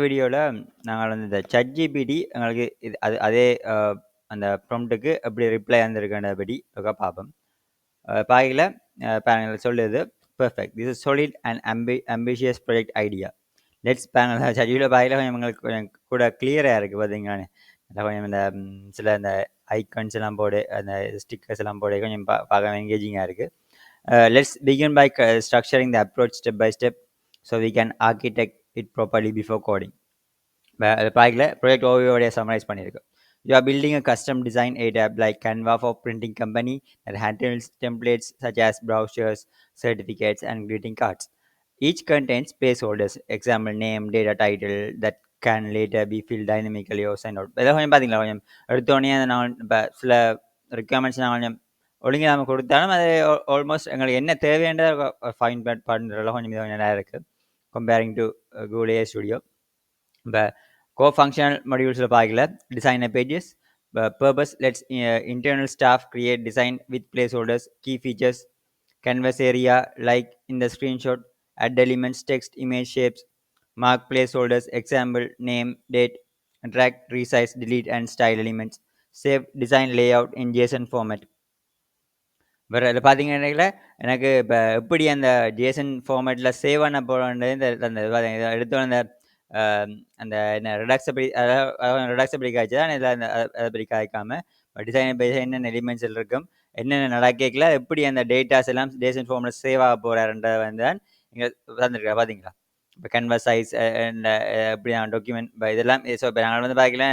வீடியோல நாங்க வந்து இந்த ChatGPT எங்களுக்கு இது அதே அந்த ப்ராம்ப்ட்க்கு எப்படி ரிப்ளை வந்திருக்குன்றபடி ஒருக்கா பார்ப்போம். பாக்கையில பாருங்க சொல்லுது, "perfect. This is solid and ambitious project idea. Let's" பாருங்க ChatGPT பாக்கையில எங்களுக்கு கொஞ்சம் கூட கிளியரா இருக்கு பார்த்தீங்களானே. நல்லா கொஞ்சம் இந்த சில இந்த ஐகான்ஸ் எல்லாம் போடு, அந்த ஸ்டிக்கர்ஸ் எல்லாம் போட கொஞ்சம் பார்க்க என்கேஜிங்கா இருக்கு. Let's begin by structuring the approach step by step so we can architect it properly before coding. பாக்கல ப்ராஜெக்ட் ஓவியோடைய சம்மரைஸ் பண்ணியிருக்கு. You are building a custom design app like Canva for printing company that handles templates such as brochures, certificates, and greeting cards. Each contains placeholders, example name, data title that can later be filled dynamically or sent out. இதை கொஞ்சம் பார்த்தீங்களா கொஞ்சம் எடுத்தோடனே நான் இப்போ சில requirements நான் கொஞ்சம் ஒழுங்கி நாம கொடுத்தாலும் அது ஆல்மோஸ்ட் எங்களுக்கு என்ன தேவைன்ற ஃபைன் பண்ணுறதுல கொஞ்சம் இது கொஞ்சம் நேரம் இருக்குது comparing to Google A studio. இப்போ co-functional modules பாக்கல designer pages. Purpose lets internal staff create design with placeholders, key features, canvas area like in the screenshot, add elements, text, image, shapes, mark placeholders, example, name, date, drag, resize, delete, and style elements. Save design layout in JSON format. வேற இதில் பார்த்தீங்கன்னா எனக்கு இப்போ எப்படி அந்த Jason ஃபார்மேட்டில் save பண்ண போகிறது அந்த எடுத்தோட அந்த என்ன ரிடாக்ஸபிளி அதாவது ரிடாக்ஸபிளி காய்ச்சி தான் இதில் அந்த அதை பற்றி காய்க்காமல் டிசைன் பேச என்னென்ன எலிமெண்ட்ஸ் இருக்கும் என்னென்ன நடக்கல எப்படி அந்த டேட்டாஸ் எல்லாம் ஜேசன் ஃபார்மில் சேவ் ஆக போகிறாருன்றதை வந்து தான் இங்கே தந்துருக்கா பார்த்தீங்களா. இப்போ கேன்வாஸ் சைஸ் எப்படி டாக்குமெண்ட் இதெல்லாம் ஸோ இப்போ நாங்கள் வந்து பார்க்கல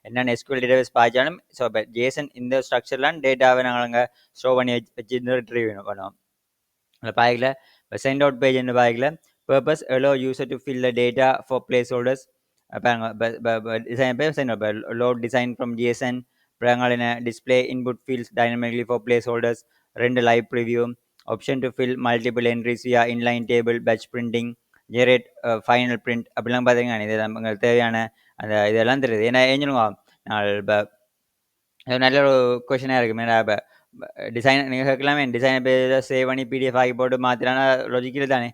என்னென்ன எஸ்கியூஎல் டேட்டாபேஸ் பாய்ச்சாலும் ஸோ இப்போ ஜேசன் இந்த ஸ்ட்ரக்சர்லாம் டேட்டாவை நாங்கள் அங்கே ஸ்டோர் பண்ணி வச்சு ரிட்ரீவ் பண்ணுவோம். அதில் பார்க்கல இப்போ சென்ட் அவுட் பேஜ் என்ன பார்க்கல purpose allow user to fill the data for placeholders. Design பேர் sent load design from JSON என்ன display input fields dynamically for placeholders. 2 live preview option to fill multiple entries via inline table batch printing generate final print அப்படிலாம் பார்த்தீங்கன்னா இது உங்களுக்கு தேவையான அந்த இதெல்லாம் தெரியுது. ஏன்னா ஏஞ்சிடுங்க நான் இப்போ நல்ல ஒரு கொஷனாக இருக்குது. ஏன்னா இப்போ டிசைன் நீங்கள் கேட்கலாமே டிசைன் பேஜை சேவ் பண்ணி பிடிஎஃப் ஆகி போட்டு மாற்றினா லாஜிக்கல் தானே.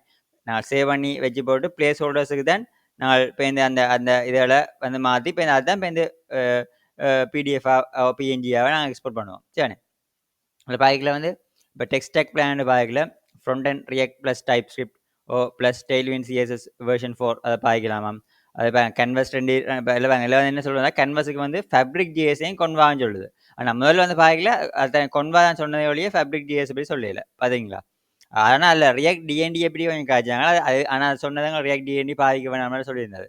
நான் சேவ் பண்ணி வச்சு போட்டு பிளேஸ் ஹோல்டர்ஸுக்கு தான் நாங்கள் இப்போ இந்த அந்த அந்த இதில் வந்து மாற்றி இப்போ அதுதான் இப்போ இந்த பிடிஎஃபாக பிஎன்ஜியாக நாங்கள் எக்ஸ்போர்ட் பண்ணுவோம் சரி. அதில் பாய்க்கில் வந்து இப்போ டெக்ஸ்ட் டெக் பிளான் பாய்க்கில் frontend React plus TypeScript plus Tailwind CSS version 4 அதை பாய்க்கலாமாம். அது கேன்வஸ் 2 எல்லாம் என்ன சொல்லுவாங்க கேன்வஸுக்கு வந்து ஃபேப்ரிக் ஜிஎஸையும் கொன்வான்னு சொல்லுது. ஆனால் முதல்ல வந்து பாய்க்கல அதை கொன்வா தான் சொன்னதே ஒழிய ஃபேப்ரிக் ஜிஎஸ் எப்படி சொல்லல பார்த்தீங்களா. ஆனால் அதில் ரியாக்ட் டிஎன்டி எப்படி கொஞ்சம் காய்ச்சாங்க அது ஆனால் சொன்னதாங்க ரியாக்ட் டிஎன்டி பாதிக்க வேணாம் மாதிரி சொல்லியிருந்தது.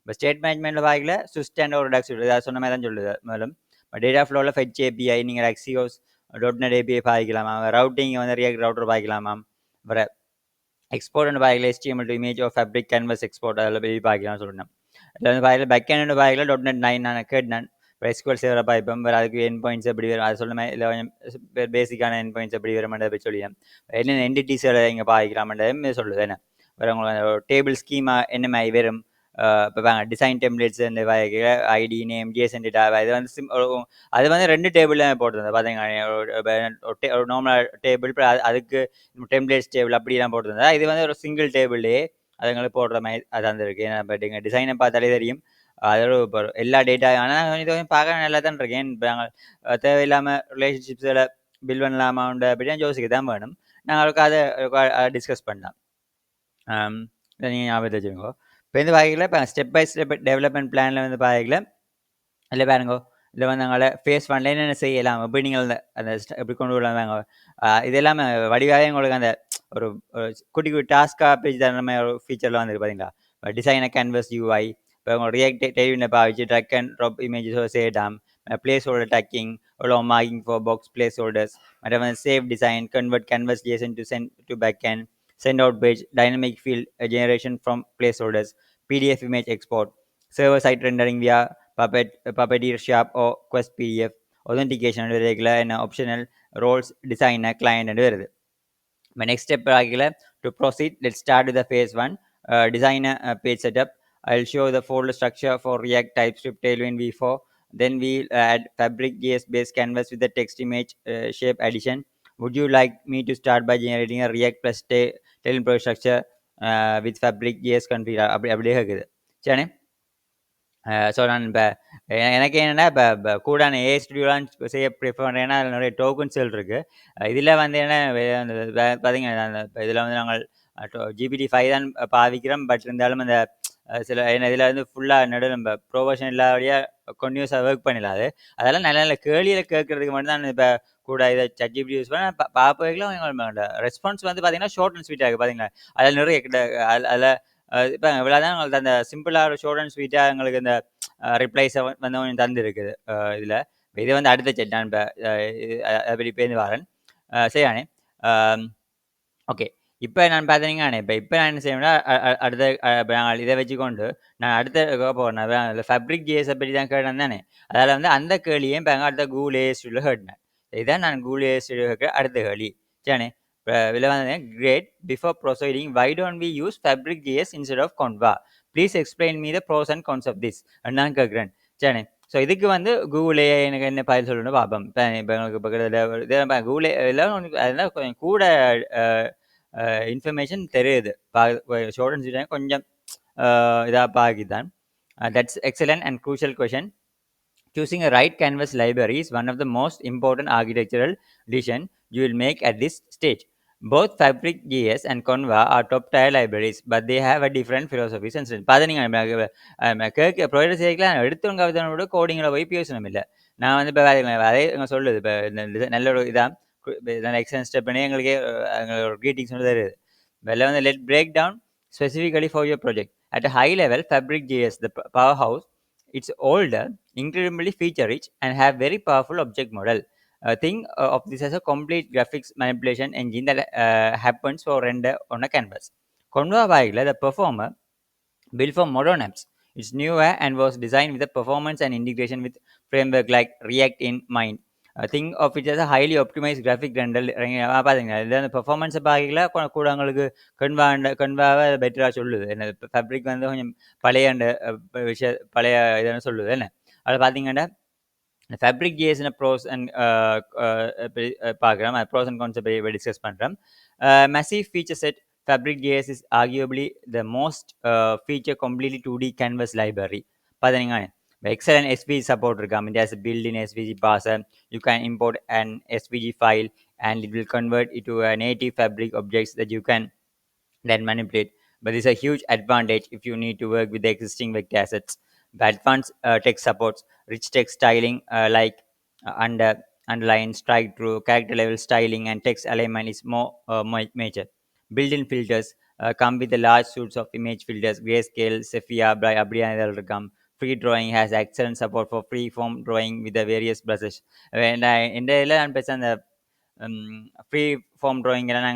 இப்போ ஸ்டேட் மேனேஜ்மெண்ட்டில் பாய்க்கல சுஸ்டாண்ட் ஒரு டக்ஸ் அதை சொன்ன மாதிரி தான் சொல்லுது. மேலும் டேட்டா ஃப்ளோவில் ஃபெச் ஏபிஐ நீங்கள் எக்ஸியோஸ் .NET API பாய்க்கலாமா. ரவுட்டிங் வந்து ரியாக்ட் ரவுட்டர் பாய்க்கலாமா. வேறு export பாய்க்கல HTML to image or fabric canvas export அதில் போய் பாய்க்கலாம்னு சொல்லணும். இதில் வந்து பாய்க்கல பேக்கெண்ட் பாய்க்கல .NET 9 நான் கேட்டேன். SQL சேவரை பாய்ப்போம் வேறு அதுக்கு என் பாயிண்ட்ஸ் எப்படி வரும் அது சொல்லுமே இல்லை கொஞ்சம் பேசிக்கான என் பாயிண்ட்ஸ் எப்படி வருமானதை போய் சொல்லிடுறேன். என்னென்ன என்டிட்டிஸில் இங்கே பாய்க்கலாமன்றதே சொல்லுது. என்ன வேறு உங்களுக்கு டேபிள் ஸ்கீமா என்ன மாதிரி வரும். இப்போ வாங்க டிசைன் டெம்ப்ளேட்ஸ் இந்த ஐடி நேம் ஜேசன் டேட்டா இது வந்து அது வந்து 2 டேபிள் போட்டிருந்தது பார்த்தீங்கன்னா ஒரு நார்மல் டேபிள் அதுக்கு டெம்ப்ளேட்ஸ் டேபிள் அப்படிலாம் போட்டிருந்தது. இது வந்து ஒரு சிங்கிள் டேபிளே அதுங்களுக்கு போடுற மாதிரி அது வந்துருக்கு. ஏன்னா பட் எங்கள் டிசைனை பார்த்தாலே தெரியும் அதோட இப்போ எல்லா டேட்டா ஆனால் இது வந்து பார்க்க நல்லா தான் இருக்கேன். இப்போ நாங்கள் தேவையில்லாமல் ரிலேஷன்ஷிப்ஸில் பில் பண்ணலாமா அப்படின்னா யோசிக்க தான் வேணும். நாங்களுக்கு அதை டிஸ்கஸ் பண்ணலாம். நீங்கள் ஞாபகத்தை வச்சுக்கோங்க. இப்போ இந்த பாய்க்கில் இப்போ ஸ்டெப் பை ஸ்டெப் டெவலப்மெண்ட் பிளானில் வந்து பாய்க்கில் இல்லை பாருங்கோ இல்லை வந்து நாங்கள் ஃபேஸ் 1 என்னென்ன செய்யலாம் எப்படி நீங்கள் அந்த எப்படி கொண்டு வரலாங்க இது எல்லாமே வடிவாகவே உங்களுக்கு அந்த ஒரு குட்டி குட்டி டாஸ்காக பேஜ் தர மாதிரி ஒரு ஃபீச்சர்லாம் வந்துருக்கு பார்த்தீங்களா. டிசைனை கேன்வஸ் யூஐ இப்போ உங்கள் ரியாக்ட் டெய்வினை பாவிச்சு ட்ரக் அண்ட் ட்ராப் இமேஜஸ் சேடாம் பிளேஸ் ஹோல்டர் டக்கிங் எவ்வளோ marking for box placeholders மற்றும் வந்து save design convert canvas JSON to send to back and send out page, dynamic field generation from placeholders, PDF image export, server side rendering via Puppeteer Shop or Quest PDF, authentication and regular and optional roles, designer, client and வருது. My next step to proceed, let's start with the phase 1, designer page setup. I'll show the folder structure for React, TypeScript, Tailwind v4. Then we'll add Fabric JS based canvas with the text image shape addition. Would you like me to start by generating a React plus Tailwind project structure with Fabric JS configure? அப்படியே இருக்குது சரி. So நான் இப்ப எனக்கு என்னன்னா, கூட நான் AI ஸ்டுடியோலாம் செய்ய ப்ரிஃபர் பண்றேன். ஏன்னா, அதில நெறைய டோக்கன்ஸ்கள் இருக்கு. இதில வந்து என்ன அந்த பார்த்தீங்கன்னா, அந்த இதில வந்து நாங்கள் GPT-5 தான் பாவிக்கிறோம். பட் இருந்தாலும் அந்த சில ஏன்னா இதில வந்து ஃபுல்லா நம்ம ப்ரொஃபஷனல் இல்லாதபடியா கன்டினியூஸா ஒர்க் பண்ணிடலாம் அது. அதெல்லாம் நல்ல நல்ல கேள்விகள கேட்கறதுக்கு மட்டும் தான் இப்ப கூட இத ChatGPT யூஸ் பண்ணேன். பார்வைக்குலாம் ரெஸ்பான்ஸ் வந்து பார்த்தீங்கன்னா, ஷார்ட் அண்ட் ஸ்வீட்டா இருக்கு பார்த்தீங்களா? அதில நிறைய அதில இப்ப இவ்வளோதான் உங்களுக்கு அந்த சிம்பிளா ஷார்ட் அண்ட் ஸ்வீட்டா எங்களுக்கு இந்த ரிப்ளைஸ வந்து கொஞ்சம் தந்திருக்குது. இதில. இது வந்து அடுத்த செட் நான் இப்ப அத பத்தி பேசி வாரேன். சரிதானே? அம் ஓகே. இப்ப நான் பார்த்தீங்கன்னா, இப்ப நான் என்ன செய்வேன்னா, அ அ அடுத்த இப்ப நான் இத வச்சுக்கொண்டு, நான் அடுத்த போறேன். அதான் ஃபேப்ரிக் ஜேஎஸ பத்தி தான் கேட்டேன் தானே. அதால வந்து அந்த கேள்வியும் இப்ப அடுத்த கூகுள் ஏஐ ஸ்டுடியோல கேட்டேன். இதான் நான் கூகுள் ஏஐ ஸ்டுடியோ கேட்கிற அடுத்த கேள்வி. சரிதானே. இப்ப இதுல வந்து great before proceeding why don't we use Fabric JS instead of Konva? Please explain me the pros and cons of this நான் கேட்கிறேன். சரிதானே. ஸோ இதுக்கு வந்து கூகுள் ஏஐ எனக்கு என்ன பதில் சொல்லணும்னு பார்ப்போம். இப்ப எங்களுக்கு இப்ப கிட்டத்தட்ட கூகுள் எல்லாம் அதெல்லாம் கொஞ்சம் கூட அ இன்ஃபர்மேஷன் தெரியுது. ஸ்டூடண்ட்ஸ் கொஞ்சம் இதா Pakistan. That's excellent and crucial question. Choosing a right canvas library is one of the most important architectural decisions you will make at this stage. Both Fabric.js and Conva are top-tier libraries, but they have a different philosophies and strengths. பாத்தீங்க கேட்க provider சேர்க்கலாம் எடுத்தவங்க விட கோடிங்கில் போய் பேசணும் இல்லை. நான் வந்து இப்போ அதே சொல்லுது இப்போ நல்ல ஒரு இதான் நல்ல எக்ஸலன்ட் ஸ்டெப் பண்ணி எங்களுக்கே எங்களோட greetings வந்து தருது. வெளில வந்து let break down specifically for your project. At a high level, Fabric.js, the powerhouse, it's older, incredibly feature rich, and have very powerful object model. Think of this as a complete graphics manipulation engine that happens for render on a canvas. Conva Vaigla, the performer, built for modern apps. It's newer and was designed with the performance and integration with framework like React in mind. Think of it as a highly optimized graphic render. பார்த்தீங்களா இதில் அந்த பெர்ஃபார்மன்ஸை பார்க்கல கூட உங்களுக்கு கன்வாவை பெட்டராக சொல்லுது. என்ன fabric வந்து கொஞ்சம் பழைய அந்த பழைய இதுன்னு சொல்லுது என்ன. அதில் பார்த்தீங்கன்னா ஃபேப்ரிக் ஜேஎஸ்ன ப்ரோஸ் அண்ட் பார்க்குறோம். ப்ரோஸ் அண்ட் கான்செப்ட் டிஸ்கஸ் பண்ணுறோம். Massive feature set, Fabric.js is arguably the most feature completely 2D canvas library. பார்த்தீங்கன்னா excellent SVG support இருக்கு. It has a built-in SVG parser. You can import an SVG file and it will convert it to a native Fabric objects that you can then manipulate. But there's a huge advantage if you need to work with the existing vector assets. The advanced text supports rich text styling like underline, strike through, character level styling, and text alignment is more major. Built-in filters come with a large suites of image filters, grayscale, sepia, அப்படியே Free drawing has excellent support for free form drawing with the various brushes. இந்த இதில் நான் பேச அந்த free form ட்ராயிங்கெல்லாம்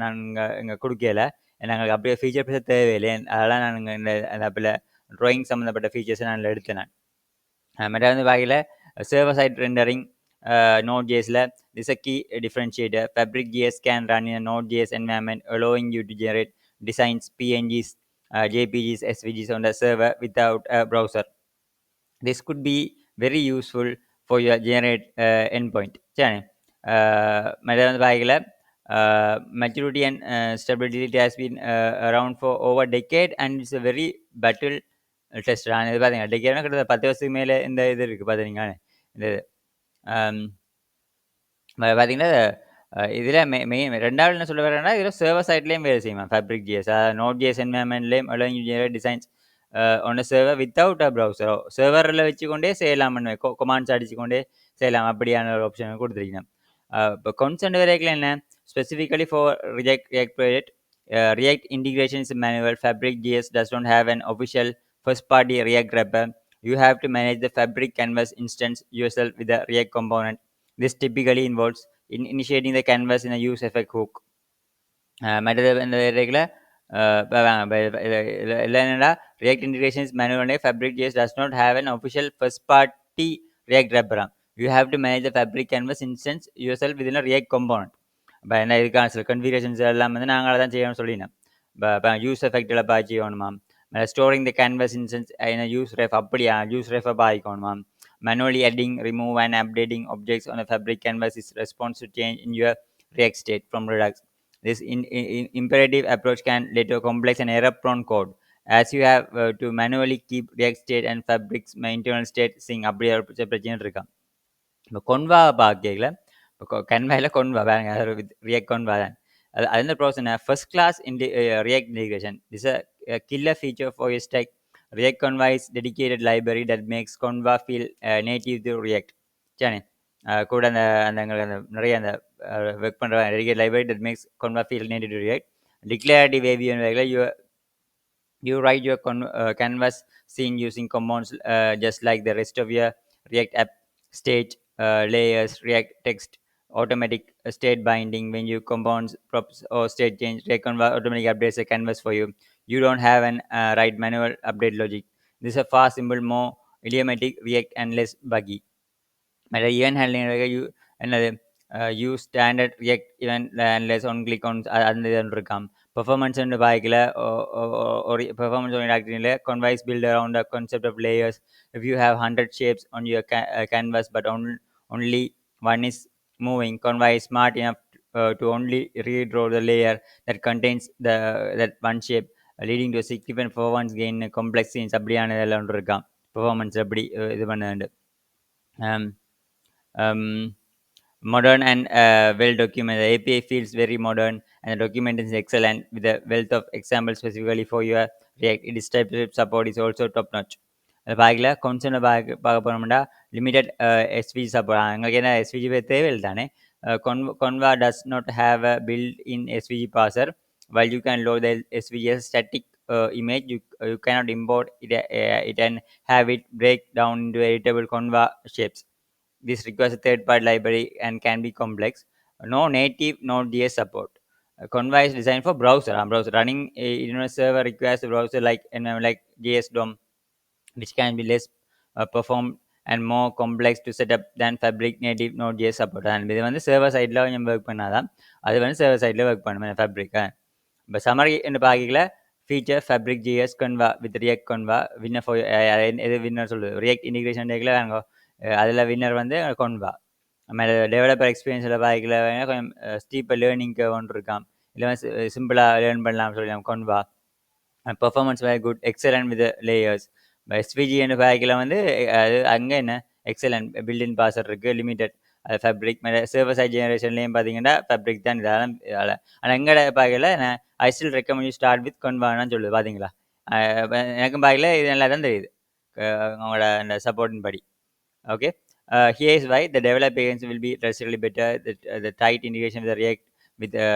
நாங்கள் இங்கே கொடுக்கல. நாங்களுக்கு அப்படியே ஃபீச்சர் பேச தேவையில்லை. அதெல்லாம் நாங்கள் இந்த ஆப்பில் ட்ராயிங் சம்மந்தப்பட்ட ஃபீச்சர்ஸை நான் எடுத்தேன் நான். ரெண்டாவது வகையில் சர்வர் சைட் ரெண்டரிங் Node.jsல this is a key differentiator. Fabric.js can run in a Node.js environment, allowing you to generate designs, PNGs, JPGs, SVGs on the server without a browser. This could be very useful for your generate endpoint. சரி. மற்ற வகையில் maturity and stability it has been around for over a decade and it's a very battle test. இது பார்த்தீங்கன்னா டெக்கேட்னா கிட்டத்தட்ட 10 வருஷத்துக்கு மேலே இந்த இது இருக்குது பார்த்தீங்கன்னா இந்த பார்த்தீங்கன்னா இதில் மெயின் ரெண்டாவது என்ன சொல்ல வரேன்னா இதில் சர்வர் சைட்லேயும் வேலை செய்யுமா ஃபேப்ரிக் ஜிஎஸ் நோட் ஜிஎஸ் என்வயர்மெண்ட்லேயும் allowing designs on server without a ப்ரௌசரோ சர்வரில் வச்சுக்கொண்டே செய்யலாம்னு கொமாண்ட்ஸ் அடிச்சுக்கொண்டே செய்யலாம் அப்படியான ஒரு ஆப்ஷன் கொடுத்துருக்கீங்க. இப்போ consent வரைக்கும் என்ன specifically for React project, React integration is manual. Fabric.js does not have an official first-party React wrapper. You have to manage the Fabric canvas instance yourself with a React component. This typically involves initiating the canvas in a use effect hook. மற்றது இந்த regular என்னடா React integration is manual. Fabric.js does not have an official first-party React wrapper. You have to manage the Fabric canvas instance yourself within a React component. இப்போ என்ன இதுக்கான சில configurations எல்லாம் வந்து நாங்கள் தான் செய்யணும்னு சொல்லினோம். இப்போ யூஸ் எஃபெக்டில் பாய்ச்சிக்கணுமாம். ஸ்டோரிங் த கேன்வஸ் இன்ஸ்டன்ஸ் என்ன யூஸ் ரெஃப் அப்படியா use ரெஃபை பாய்க்கணுமாம். Manually adding, remove, and updating objects on a Fabric canvas is response to change in your React state from Redux. This imperative approach can lead to complex and error-prone code. as you have to manually keep React state and Fabric's internal state sync அப்படி ஒரு பிரச்சனை இருக்கா. இப்போ கொன்வா பார்க்கையில இப்போ கன்வாயில் கொன்வா பாருங்க அது ஒரு ரியாக்ட் கொன்வா தான். அது என்ன process first class React integration is a killer feature for your stack. React Conva is dedicated library that makes Conva feel native to React. சரி கூட அந்த அந்த எங்களுக்கு அந்த நிறைய அந்த ஒர்க் பண்ணுற dedicated library that makes Conva feel native to React. Declarative AVM you write your canvas scene using commands just like the rest of your React app. State layers, React text, automatic state binding. When you compounds props or state change, React Canva automatically updates the canvas for you. You don't have an write manual update logic. This is a fast, simple, more idiomatic React and less buggy. மற்ற event handling என்னது use standard React event handlers on click on அந்த இது இருக்காம் performance பாய்க்கில் ஒரு performance orient conveys build around the concept of layers. If you have 100 shapes on your canvas but only one is moving, Convey is smart enough to only redraw the layer that contains that one shape, leading to a significant performance gain in complex scenes. அப்படியான இதெல்லாம் ஒன்று இருக்கான் performance எப்படி இது பண்ணுது. um, Modern and well documented. The API feels very modern and the document is excellent with a wealth of examples specifically for your React. Its TypeScript support is also top notch. அது பார்க்கல கொஞ்சம் பார்க்க போனோம்னா limited SVG support எங்களுக்கு என்ன SVG தேவையில்லை தானே. Conva does not have a built-in SVG parser. While you can load the SVG as static image, you cannot import it and have it break down into editable Conva shapes. This requires a third-party library and can be complex. No native Node.js support. Conva is designed for browser. Browser running in a server requires a browser like JS DOM, which can be less performed and more complex to set up than Fabric native Node.js support. And இது வந்து server சைடில் கொஞ்சம் work பண்ணாதான் அது வந்து server சைடில் work பண்ணுவேன் fabric. இப்போ சமரி என்று பார்க்கல feature Fabric JS Konva with React Konva winner for எது வின்னர் சொல்லுது ரியாக்ட் இன்டிகிரேஷன் டேக்கில் வாங்க அதில் வின்னர் வந்து கொன்வா. நம்ம டெவலப்பர் எக்ஸ்பீரியன்ஸில் பார்க்கல கொஞ்சம் ஸ்டீப்பர் லேர்னிங்க்கு ஒன்று இருக்கான் இல்லை சிம்பிளாக லேர்ன் பண்ணலாம் சொல்லலாம் Konva. Performance very good excellent with layers. SVG என்று பார்க்கல வந்து அது அங்கே என்ன எக்ஸலன்ட் பில்டின் பாசர் இருக்குது லிமிடெட் அது ஃபேப்ரிக் சர்வர் சைட் ஜெனரேஷன்லேயும் பார்த்தீங்கன்னா ஃபேப்ரிக் தான் இதெல்லாம் ஆனால் எங்கட பார்க்கல I still recommend you start with கொன்வான்னு சொல்லுது பார்த்தீங்களா. எனக்கும் பார்க்கல இது நல்லா தான் தெரியுது அவங்களோட அந்த சப்போர்ட்டின் படி. Okay, here is why the developer experience will be drastically better. The tight integration with the React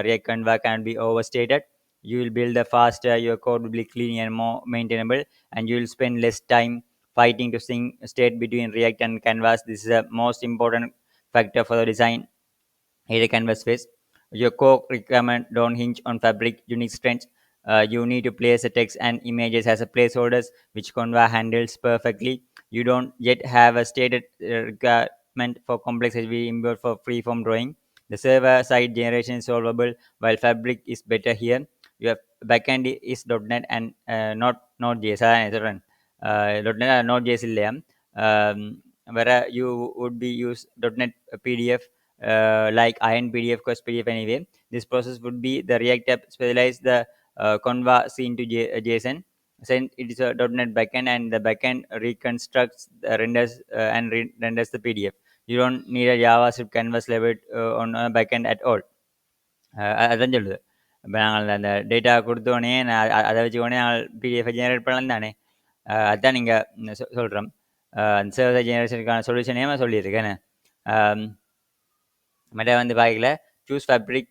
React Canva can be overstated. You will build the faster, your code will be clean and more maintainable, and you will spend less time fighting to sync state between React and Canvas. This is the most important factor for the design here a canvas face. Your core requirement don't hinge on Fabric unique strengths. You need to place the text and images as a placeholders, which Canva handles perfectly. You don't yet have a stated requirement for complex HTML import for freeform drawing. The server side generation is solvable, while Fabric is better here. Your backend is .NET and not Node.js. .NET and Node.js இல்லையா where you would be use .NET PDF like Iron PDF, Quest PDF anyway. This process would be the React app specialize the Conva scene to JSON. Then it is a .NET backend and the backend reconstructs, renders and renders the PDF. You don't need a JavaScript canvas level on a backend at all. அதான் சொல்லுது. இப்போ நாங்கள் அந்த data கொடுத்தோடனே நான் அதை வச்சுக்கோடனே நாங்கள் PDF generate பண்ணலாம் தானே. அதுதான் நீங்கள் சொல்கிறோம் அந்த சர்வர் ஜெனரேஷனுக்கான சொல்யூஷனே சொல்லியிருக்கேன். மற்ற வந்து பார்க்கல choose Fabric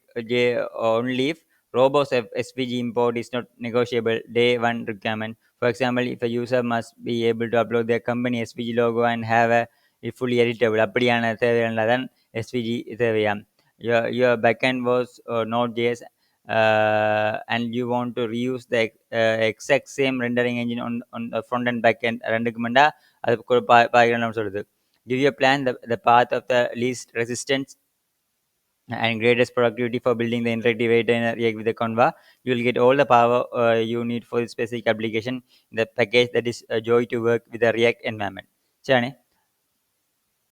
only if robust SVG import is not negotiable day one requirement. For example, if a user must be able to upload their company SVG logo and have a fully editable அப்படியான தேவையான தான் SVG தேவையாம். Your backend was Node.js and you want to reuse the exact same rendering engine on the front and back end ரெண்டுக்கு முண்டா அது பார்க்கலாம் சொல்லுது. Give your plan the path of the least resistance and greatest productivity for building the interactive editor in React with the Canva. You will get all the power you need for this specific application in the package that is a joy to work with the React environment. சரிண்ணே.